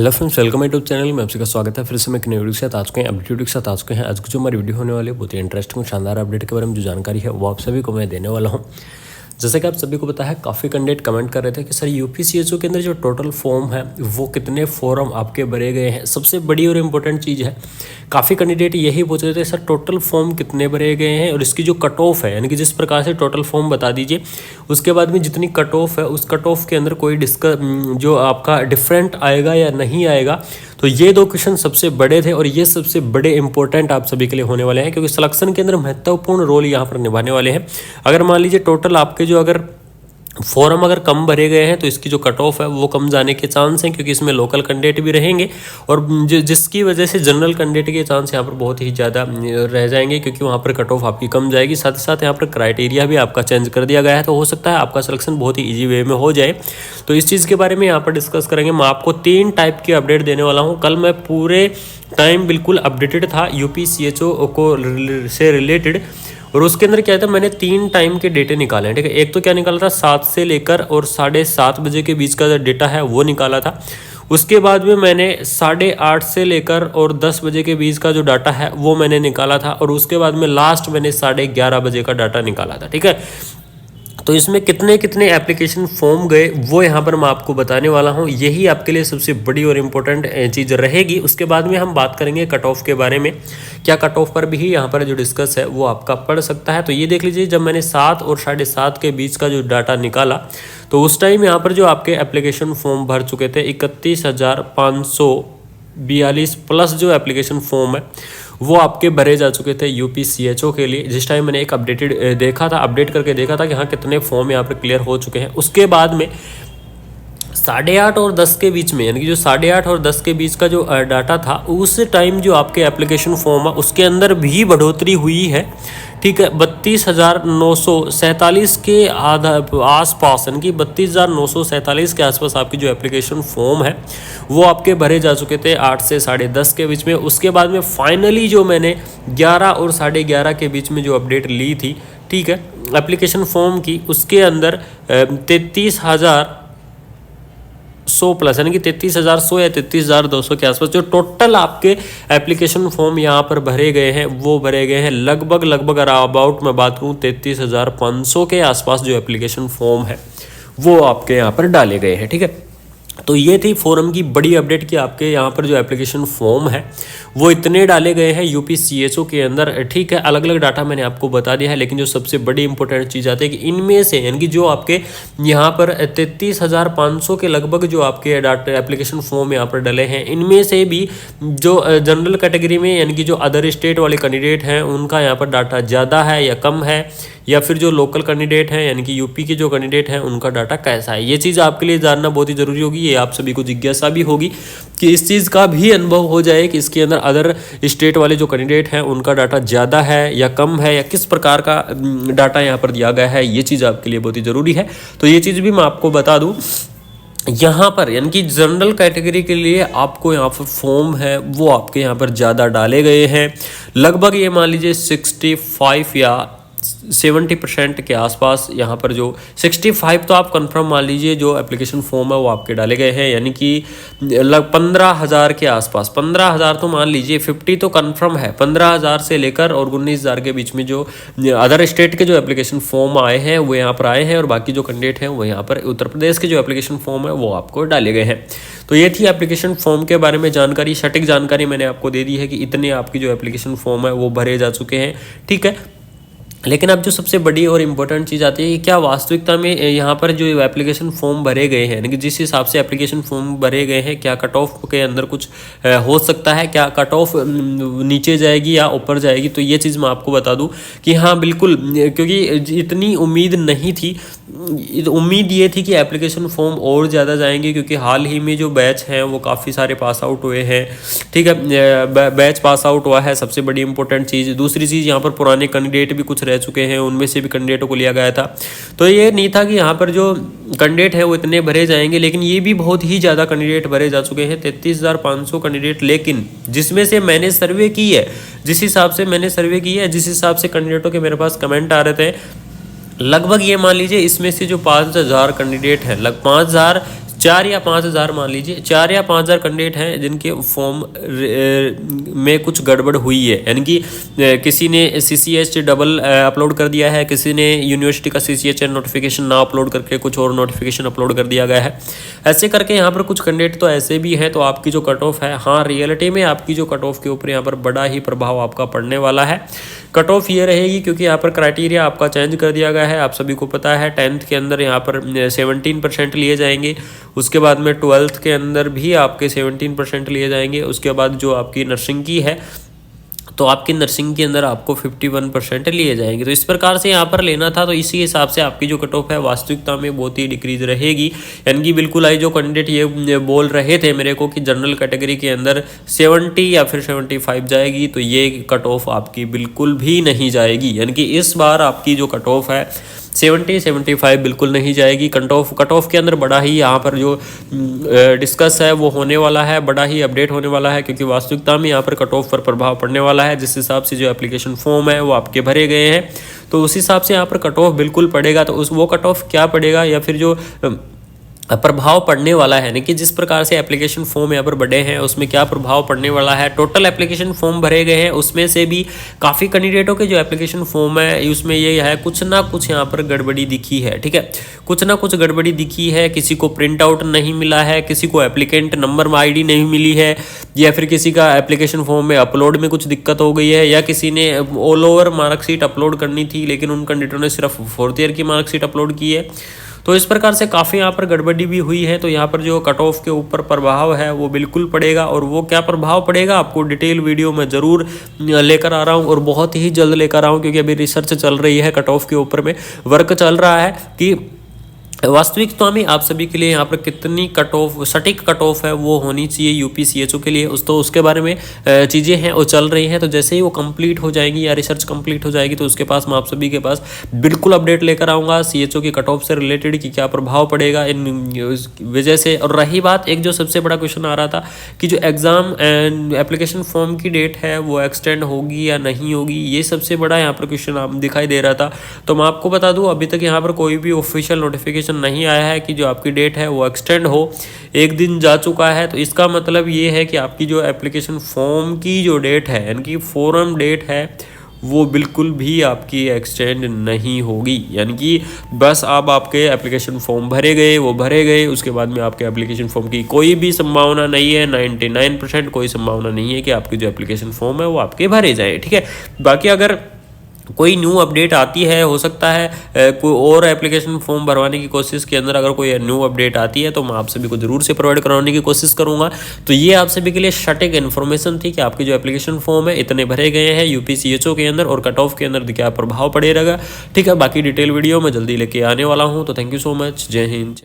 Hello friends, welcome YouTube channel में आप सबका स्वागत है। फिर से मैं एक नई वीडियो के साथ आ चुके हैं, अपडेट वीडियो के साथ आ चुके हैं। आज की जो हमारी वीडियो होने वाली है बहुत ही इंटरेस्टिंग शानदार अपडेट के बारे में जो जानकारी है वो आप सभी को मैं देने वाला हूं। जैसे कि आप सभी को पता है, काफ़ी कैंडिडेट कमेंट कर रहे थे कि सर यूपीसीएचओ के अंदर जो टोटल फॉर्म है वो कितने फॉर्म आपके भरे गए हैं। सबसे बड़ी और इम्पोर्टेंट चीज़ है, काफ़ी कैंडिडेट यही पूछ रहे थे सर टोटल फॉर्म कितने भरे गए हैं और इसकी जो कट ऑफ है, यानी कि जिस प्रकार से टोटल फॉर्म बता दीजिए, उसके बाद में जितनी कट ऑफ है उस कट ऑफ के अंदर कोई जो आपका डिफरेंट आएगा या नहीं आएगा। तो ये दो क्वेश्चन सबसे बड़े थे और ये सबसे बड़े इंपॉर्टेंट आप सभी के लिए होने वाले हैं, क्योंकि सिलेक्शन के अंदर महत्वपूर्ण रोल यहाँ पर निभाने वाले हैं। अगर मान लीजिए टोटल आपके जो अगर फॉर्म अगर कम भरे गए हैं तो इसकी जो कट ऑफ है वो कम जाने के चांस हैं, क्योंकि इसमें लोकल कैंडिडेट भी रहेंगे और जिसकी वजह से जनरल कैंडिडेट के चांस यहाँ पर बहुत ही ज़्यादा रह जाएंगे, क्योंकि वहाँ पर कट ऑफ आपकी कम जाएगी। साथ ही साथ यहाँ पर क्राइटेरिया भी आपका चेंज कर दिया गया है, तो हो सकता है आपका सिलेक्शन बहुत ही ईजी वे में हो जाए। तो इस चीज़ के बारे में यहाँ पर डिस्कस करेंगे। मैं आपको 3 टाइप की अपडेट देने वाला हूँ। कल मैं पूरे टाइम बिल्कुल अपडेटेड था यूपीसीएचओ को से रिलेटेड, और उसके अंदर क्या था, मैंने 3 टाइम के डेटे निकाले हैं। ठीक है, एक तो क्या निकाला था 7 से लेकर और 7:30 बजे के बीच का जो डेटा है वो निकाला था। उसके बाद में मैंने 8:30 से लेकर और 10 बजे के बीच का जो डाटा है वो मैंने निकाला था, और उसके बाद में लास्ट मैंने 11:30 बजे का डाटा निकाला था। ठीक है, तो इसमें कितने कितने एप्लीकेशन फॉर्म गए वो यहाँ पर मैं आपको बताने वाला हूँ। यही आपके लिए सबसे बड़ी और इम्पोर्टेंट चीज़ रहेगी। उसके बाद में हम बात करेंगे कट ऑफ के बारे में, क्या कट ऑफ पर भी यहाँ पर जो डिस्कस है वो आपका पड़ सकता है। तो ये देख लीजिए, जब मैंने 7 और 7:30 के बीच का जो डाटा निकाला तो उस टाइम यहाँ पर जो आपके एप्लीकेशन फॉर्म भर चुके थे 31,542 प्लस जो एप्लीकेशन फॉर्म है वो आपके भरे जा चुके थे यूपीसीएचओ के लिए। जिस टाइम मैंने एक अपडेटेड देखा था, अपडेट करके देखा था कि हाँ कितने फॉर्म यहाँ पर क्लियर हो चुके हैं। उसके बाद में 8:30 और 10 के बीच में, यानी कि जो 8:30 और 10 के बीच का जो डाटा था उस टाइम जो आपके एप्लीकेशन फॉर्म है उसके अंदर भी बढ़ोतरी हुई है। ठीक है, 32,947 के आसपास, यानी कि 32,947 के आसपास आपकी जो एप्लीकेशन फॉर्म है वो आपके भरे जा चुके थे 8 से 10:30 के बीच में। उसके बाद में फाइनली जो मैंने 11 और 11:30 के बीच में जो अपडेट ली थी, ठीक है, एप्लीकेशन फॉर्म की, उसके अंदर 33,100 प्लस, यानी कि 33,100 या 33,200 के आसपास जो टोटल आपके एप्लीकेशन फॉर्म यहाँ पर भरे गए हैं वो भरे गए हैं। लगभग अबाउट मैं बात करूँ 33,500 के आसपास जो एप्लीकेशन फॉर्म है वो आपके यहाँ पर डाले गए हैं। ठीक है, तो ये थी फोरम की बड़ी अपडेट कि आपके यहाँ पर जो एप्लीकेशन फॉर्म है वो इतने डाले गए हैं यूपीसीएचओ के अंदर। ठीक है, अलग अलग डाटा मैंने आपको बता दिया है, लेकिन जो सबसे बड़ी इंपॉर्टेंट चीज़ आती है कि इनमें से, यानी कि जो आपके यहाँ पर 33,500 के लगभग जो आपके डाटा एप्लीकेशन फॉर्म यहाँ पर डले हैं, इनमें से भी जो जनरल कैटेगरी में, यानी कि जो अदर स्टेट वाले कैंडिडेट हैं उनका यहाँ पर डाटा ज़्यादा है या कम है, या फिर जो लोकल कैंडिडेट हैं यानी कि यूपी के जो कैंडिडेट हैं उनका डाटा कैसा है। ये चीज़ आपके लिए जानना बहुत ही ज़रूरी होगी। ये आप सभी को जिज्ञासा भी होगी कि इस चीज़ का भी अनुभव हो जाए कि इसके अंदर अदर स्टेट वाले जो कैंडिडेट हैं उनका डाटा ज़्यादा है या कम है, या किस प्रकार का डाटा यहाँ पर दिया गया है। ये चीज़ आपके लिए बहुत ही ज़रूरी है, तो ये चीज़ भी मैं आपको बता दूँ। यहाँ पर यानी कि जनरल कैटेगरी के लिए आपको यहाँ पर फॉर्म है वो आपके यहाँ पर ज़्यादा डाले गए हैं। लगभग ये मान लीजिए 65 या 70% के आसपास, यहाँ पर जो 65 तो आप कंफर्म मान लीजिए जो एप्लीकेशन फॉर्म है वो आपके डाले गए हैं, यानी कि लगभग 15,000 के आसपास। 15,000 तो मान लीजिए 50 तो कंफर्म है। 15,000 से लेकर और 19,000 के बीच में जो अदर स्टेट के जो एप्लीकेशन फॉर्म आए हैं वो यहाँ पर आए हैं, और बाकी जो कैंडिडेट हैं वो यहाँ पर उत्तर प्रदेश के जो एप्लीकेशन फॉर्म है वो आपको डाले गए हैं। तो ये थी एप्लीकेशन फॉर्म के बारे में जानकारी। सटीक जानकारी मैंने आपको दे दी है कि इतने आपकी जो एप्लीकेशन फॉर्म है वो भरे जा चुके हैं। ठीक है, लेकिन अब जो सबसे बड़ी और इम्पोर्टेंट चीज़ आती है कि क्या वास्तविकता में यहाँ पर जो एप्लीकेशन फॉर्म भरे गए हैं, यानी कि जिस हिसाब से एप्लीकेशन फॉर्म भरे गए हैं, क्या कट ऑफ के अंदर कुछ हो सकता है, क्या कट ऑफ नीचे जाएगी या ऊपर जाएगी। तो ये चीज़ मैं आपको बता दूं कि हाँ बिल्कुल, क्योंकि इतनी उम्मीद नहीं थी। उम्मीद ये थी कि एप्लीकेशन फॉर्म और ज़्यादा जाएंगे, क्योंकि हाल ही में जो बैच हैं वो काफ़ी सारे पास आउट हुए हैं। ठीक है, बैच पास आउट हुआ है, सबसे बड़ी इंपॉर्टेंट चीज़। दूसरी चीज़, यहाँ पर पुराने कैंडिडेट भी कुछ रह चुके हैं, उनमें से भी कैंडिडेटों को लिया गया था। तो ये नहीं था कि यहाँ पर जो कैंडिडेट है वो इतने भरे जाएंगे, लेकिन ये भी बहुत ही ज़्यादा कैंडिडेट भरे जा चुके हैं, 33,500 कैंडिडेट। लेकिन जिसमें से मैंने सर्वे की है, जिस हिसाब से मैंने सर्वे की है, जिस हिसाब से कैंडिडेटों के मेरे पास कमेंट आ रहे थे, लगभग ये मान लीजिए इसमें से जो 5,000 कैंडिडेट हैं, लगभग 5,000 4 या 5 हज़ार मान लीजिए, 4 या 5 हज़ार कैंडिडेट हैं जिनके फॉर्म में कुछ गड़बड़ हुई है, यानी कि किसी ने CCH डबल अपलोड कर दिया है, किसी ने यूनिवर्सिटी का CCH नोटिफिकेशन ना अपलोड करके कुछ और नोटिफिकेशन अपलोड कर दिया गया है। ऐसे करके यहाँ पर कुछ कैंडिडेट तो ऐसे भी हैं। तो आपकी जो कट ऑफ है, हाँ रियलिटी में आपकी जो कट ऑफ के ऊपर यहाँ पर बड़ा ही प्रभाव आपका पड़ने वाला है। कट ऑफ ये रहेगी क्योंकि यहाँ पर क्राइटेरिया आपका चेंज कर दिया गया है। आप सभी को पता है 10th के अंदर यहाँ पर 17% लिए जाएंगे, उसके बाद में 12th के अंदर भी आपके 17% लिए जाएंगे, उसके बाद जो आपकी नर्सिंग की है तो आपकी नर्सिंग के अंदर आपको 51% लिए जाएंगे। तो इस प्रकार से यहाँ पर लेना था। तो इसी हिसाब से आपकी जो कट ऑफ है वास्तविकता में बहुत ही डिक्रीज रहेगी, यानी कि बिल्कुल आई जो कैंडिडेट ये बोल रहे थे मेरे को कि जनरल कैटेगरी के अंदर 70 या फिर 75 जाएगी, तो ये कट ऑफ आपकी बिल्कुल भी नहीं जाएगी। यानी कि इस बार आपकी जो कट ऑफ है 70-75 बिल्कुल नहीं जाएगी। कट ऑफ के अंदर बड़ा ही यहाँ पर जो डिस्कस है वो होने वाला है, बड़ा ही अपडेट होने वाला है, क्योंकि वास्तविकता में यहाँ पर कट ऑफ पर प्रभाव पड़ने वाला है। जिस हिसाब से जो एप्लीकेशन फॉर्म है वो आपके भरे गए हैं, तो उस हिसाब से यहाँ पर कट ऑफ बिल्कुल पड़ेगा। तो वो कट ऑफ क्या पड़ेगा या फिर जो प्रभाव पड़ने वाला है, यानी कि जिस प्रकार से एप्लीकेशन फॉर्म यहाँ पर बढ़े हैं उसमें क्या प्रभाव पड़ने वाला है। टोटल एप्लीकेशन फॉर्म भरे गए हैं, उसमें से भी काफ़ी कैंडिडेटों के जो एप्लीकेशन फॉर्म है उसमें ये है कुछ ना कुछ यहाँ पर गड़बड़ी दिखी है। ठीक है, कुछ ना कुछ गड़बड़ी दिखी है। किसी को प्रिंट आउट नहीं मिला है, किसी को एप्लीकेंट नंबर ID नहीं मिली है, या फिर किसी का एप्लीकेशन फॉर्म में अपलोड में कुछ दिक्कत हो गई है, या किसी ने ऑल ओवर मार्कशीट अपलोड करनी थी लेकिन उन कैंडिडेटों ने सिर्फ 4th ईयर की मार्कशीट अपलोड की है। तो इस प्रकार से काफ़ी यहाँ पर गड़बड़ी भी हुई है। तो यहाँ पर जो कट ऑफ के ऊपर प्रभाव है वो बिल्कुल पड़ेगा, और वो क्या प्रभाव पड़ेगा आपको डिटेल वीडियो में ज़रूर लेकर आ रहा हूँ, और बहुत ही जल्द लेकर आ रहा हूँ, क्योंकि अभी रिसर्च चल रही है, कट ऑफ के ऊपर में वर्क चल रहा है कि वास्तविकता में आप सभी के लिए यहाँ पर कितनी कट ऑफ सटीक कट ऑफ है वो होनी चाहिए UPCHO के लिए। तो उसके बारे में चीज़ें हैं वो चल रही हैं। तो जैसे ही वो कंप्लीट हो जाएंगी या रिसर्च कंप्लीट हो जाएगी तो उसके पास मैं आप सभी के पास बिल्कुल अपडेट लेकर आऊँगा CHO की कट ऑफ से रिलेटेड कि क्या प्रभाव पड़ेगा इन वजह से। और रही बात एक जो सबसे बड़ा क्वेश्चन आ रहा था कि जो एग्ज़ाम एंड एप्लीकेशन फॉर्म की डेट है वो एक्सटेंड होगी या नहीं होगी, ये सबसे बड़ा यहाँ पर क्वेश्चन दिखाई दे रहा था। तो मैं आपको बता दूँ अभी तक यहाँ पर कोई भी ऑफिशियल नोटिफिकेशन नहीं आया है कि जो आपकी डेट है वो एक्सटेंड हो। एक दिन जा चुका है, तो इसका मतलब ये है कि आपकी जो एप्लीकेशन फॉर्म की जो डेट है यानी कि फोरम डेट है वो बिल्कुल भी आपकी एक्सटेंड नहीं होगी। यानी कि बस अब आपके एप्लीकेशन फॉर्म भरे गए, उसके बाद में आपके एप्लीकेशन फॉर्म की कोई भी संभावना नहीं है, 99% कोई संभावना नहीं है कि आपकी जो एप्लीकेशन फॉर्म है वो आपके भरे जाए। ठीक है, बाकी अगर कोई न्यू अपडेट आती है, हो सकता है कोई और एप्लीकेशन फॉर्म भरवाने की कोशिश के अंदर अगर कोई न्यू अपडेट आती है तो मैं आप सभी को जरूर से प्रोवाइड करवाने की कोशिश करूंगा। तो ये आप सभी के लिए सटीक इन्फॉर्मेशन थी कि आपके जो एप्लीकेशन फॉर्म है इतने भरे गए हैं UPCHO के अंदर और कट ऑफ के अंदर क्या प्रभाव पड़ेगा। ठीक है, बाकी डिटेल वीडियो मैं जल्दी लेके आने वाला हूँ। तो थैंक यू सो मच, जय हिंद।